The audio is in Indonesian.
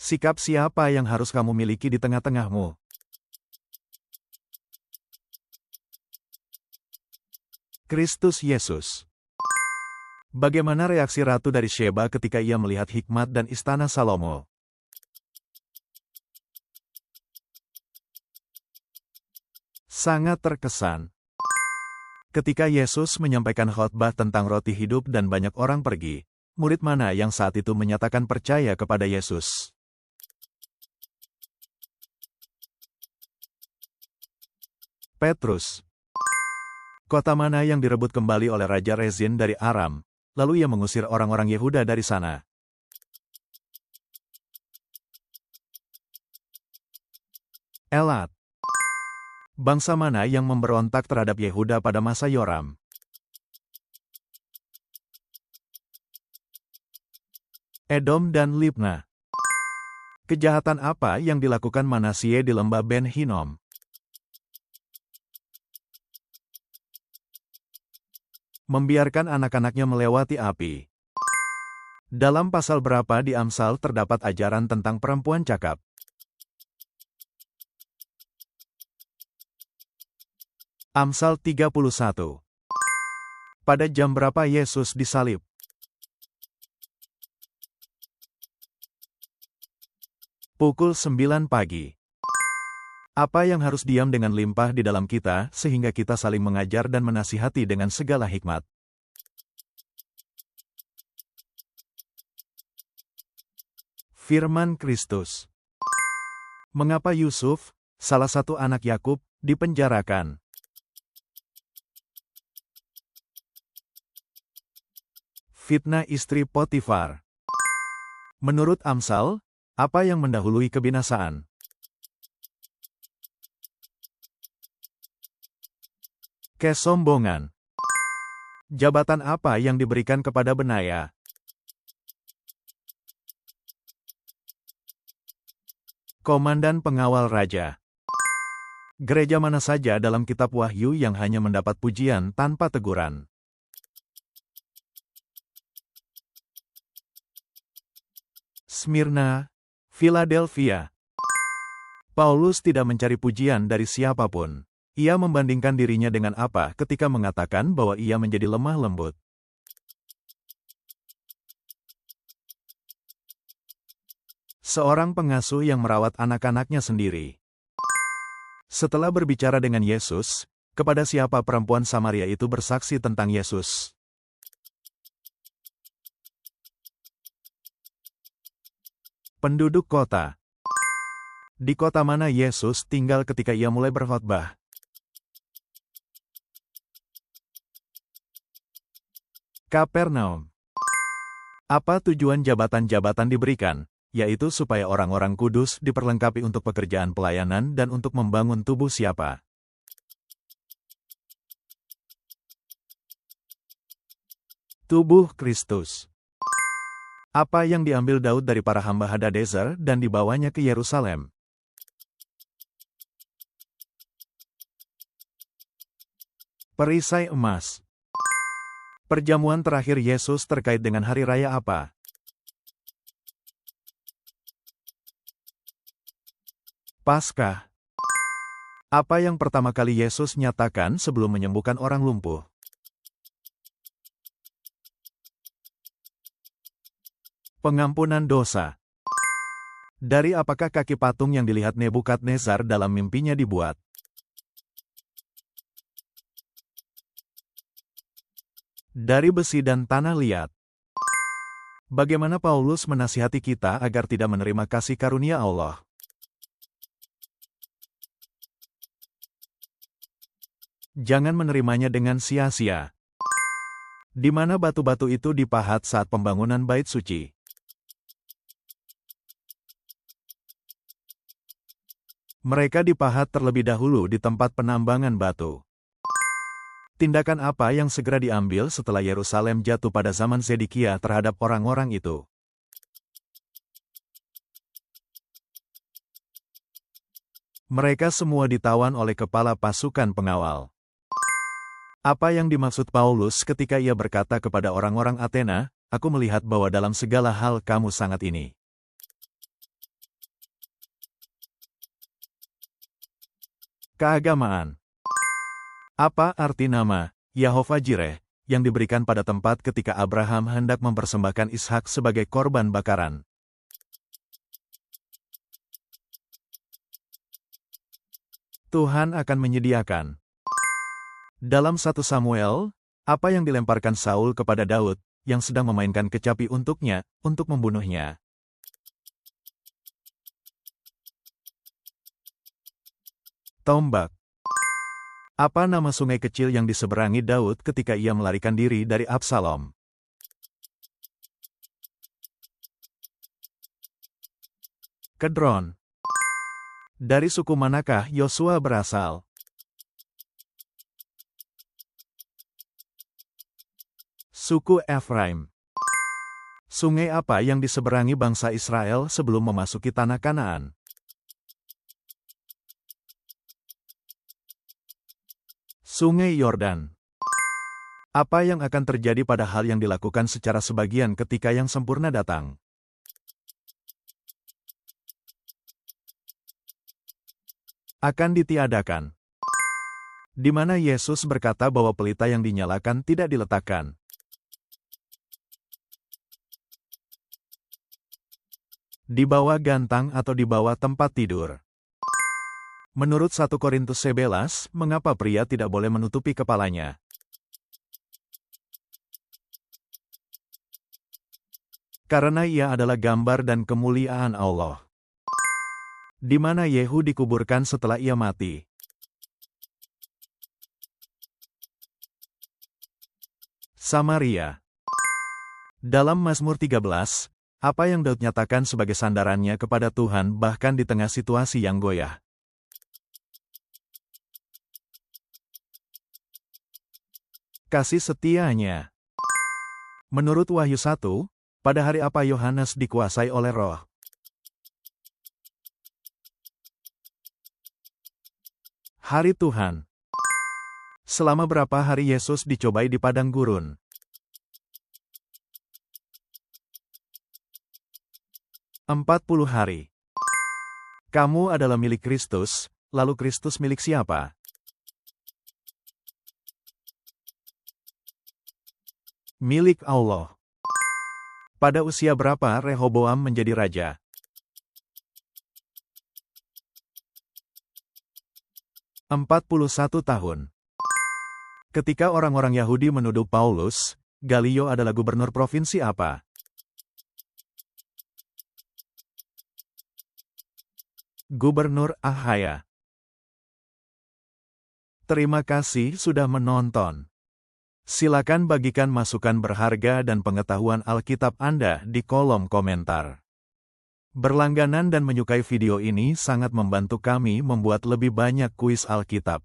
Sikap siapa yang harus kamu miliki di tengah-tengahmu? Kristus Yesus. Bagaimana reaksi Ratu dari Sheba ketika ia melihat hikmat dan istana Salomo? Sangat terkesan. Ketika Yesus menyampaikan khotbah tentang roti hidup dan banyak orang pergi, murid mana yang saat itu menyatakan percaya kepada Yesus? Petrus. Kota mana yang direbut kembali oleh Raja Rezin dari Aram, lalu ia mengusir orang-orang Yehuda dari sana? Elat. Bangsa mana yang memberontak terhadap Yehuda pada masa Yoram? Edom dan Libna. Kejahatan apa yang dilakukan Manasye di lembah Ben Hinnom? Membiarkan anak-anaknya melewati api. Dalam pasal berapa di Amsal terdapat ajaran tentang perempuan cakap? Amsal 31. Pada jam berapa Yesus disalib? Pukul 9 pagi. Apa yang harus diam dengan limpah di dalam kita sehingga kita saling mengajar dan menasihati dengan segala hikmat? Firman Kristus. Mengapa Yusuf, salah satu anak Yakub, dipenjarakan? Fitnah istri Potifar. Menurut Amsal, apa yang mendahului kebinasaan? Kesombongan. Jabatan apa yang diberikan kepada Benaya? Komandan pengawal raja. Gereja mana saja dalam kitab Wahyu yang hanya mendapat pujian tanpa teguran? Smyrna, Philadelphia. Paulus tidak mencari pujian dari siapapun. Ia membandingkan dirinya dengan apa ketika mengatakan bahwa ia menjadi lemah lembut. Seorang pengasuh yang merawat anak-anaknya sendiri. Setelah berbicara dengan Yesus, kepada siapa perempuan Samaria itu bersaksi tentang Yesus? Penduduk kota. Di kota mana Yesus tinggal ketika ia mulai berkhotbah? Kapernaum. Apa tujuan jabatan-jabatan diberikan? Yaitu supaya orang-orang kudus diperlengkapi untuk pekerjaan pelayanan dan untuk membangun tubuh siapa? Tubuh Kristus. Apa yang diambil Daud dari para hamba Hadadezer dan dibawanya ke Yerusalem? Perisai emas. Perjamuan terakhir Yesus terkait dengan hari raya apa? Paskah. Apa yang pertama kali Yesus nyatakan sebelum menyembuhkan orang lumpuh? Pengampunan dosa. Dari apakah kaki patung yang dilihat Nebukadnezar dalam mimpinya dibuat? Dari besi dan tanah liat. Bagaimana Paulus menasihati kita agar tidak menerima kasih karunia Allah? Jangan menerimanya dengan sia-sia. Di mana batu-batu itu dipahat saat pembangunan bait suci? Mereka dipahat terlebih dahulu di tempat penambangan batu. Tindakan apa yang segera diambil setelah Yerusalem jatuh pada zaman Zedekia terhadap orang-orang itu? Mereka semua ditawan oleh kepala pasukan pengawal. Apa yang dimaksud Paulus ketika ia berkata kepada orang-orang Athena, "Aku melihat bahwa dalam segala hal kamu sangat ini." Keagamaan. Apa arti nama Yehovah Jireh yang diberikan pada tempat ketika Abraham hendak mempersembahkan Ishak sebagai korban bakaran? Tuhan akan menyediakan. Dalam 1 Samuel, apa yang dilemparkan Saul kepada Daud, yang sedang memainkan kecapi untuknya, untuk membunuhnya? Tombak. Apa nama sungai kecil yang diseberangi Daud ketika ia melarikan diri dari Absalom? Kedron. Dari suku manakah Yosua berasal? Suku Efraim. Sungai apa yang diseberangi bangsa Israel sebelum memasuki tanah Kanaan? Sungai Yordan. Apa yang akan terjadi pada hal yang dilakukan secara sebagian ketika yang sempurna datang? Akan ditiadakan. Di mana Yesus berkata bahwa pelita yang dinyalakan tidak diletakkan? Di bawah gantang atau di bawah tempat tidur? Menurut 1 Korintus 11, mengapa pria tidak boleh menutupi kepalanya? Karena ia adalah gambar dan kemuliaan Allah. Di mana Yehu dikuburkan setelah ia mati? Samaria. Dalam Mazmur 13, apa yang Daud nyatakan sebagai sandarannya kepada Tuhan bahkan di tengah situasi yang goyah? Kasih setianya. Menurut Wahyu 1, pada hari apa Yohanes dikuasai oleh Roh? Hari Tuhan. Selama berapa hari Yesus dicobai di padang gurun? 40 hari. Kamu adalah milik Kristus, lalu Kristus milik siapa? Milik Allah. Pada usia berapa Rehoboam menjadi raja? 41 tahun. Ketika orang-orang Yahudi menuduh Paulus, Galio adalah gubernur provinsi apa? Gubernur Ahaya. Terima kasih sudah menonton. Silakan bagikan masukan berharga dan pengetahuan Alkitab Anda di kolom komentar. Berlangganan dan menyukai video ini sangat membantu kami membuat lebih banyak kuis Alkitab.